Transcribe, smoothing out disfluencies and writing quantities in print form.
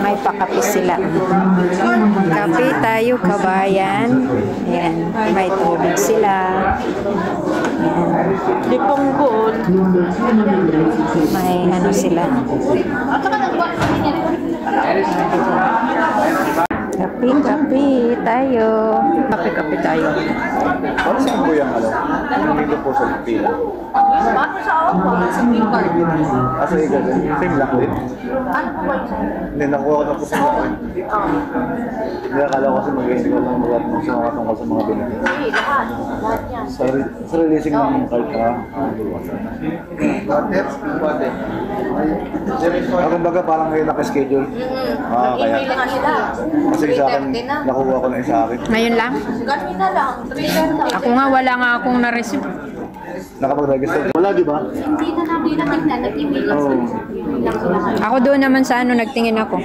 May pakape sila. Kape tayo, kabayan. Ayan. May tubig sila. Ayan. Lipong gold. May ano sila. Kape tayo. Kape tayo. Para saan po yung dito po sa pila? Bato sa ako, sa pink card. Asa ikaw din? Same lang din? Ano po ba yun? Hindi, nakuha ko na po sa mga. Hindi, akala ko kasi mag-iisip ko lang mga tungkol sa mga binigay. Hindi, lahat. Lahat yan. Sa releasing ng card ka. Kumbaga parang ngayon naka-schedule. Kaya. Email nga sila. Kasi sa akin, nakuha ko na isa akin. Ngayon lang? Ganun na lang. 3 Ako nga, wala nga akong na-receive. Nakapag-register. Wala, di ba? Hindi na namin natignan. Nag-email lang sila. Email lang sila ngayon. Ako doon naman sa ano, nagtingin ako.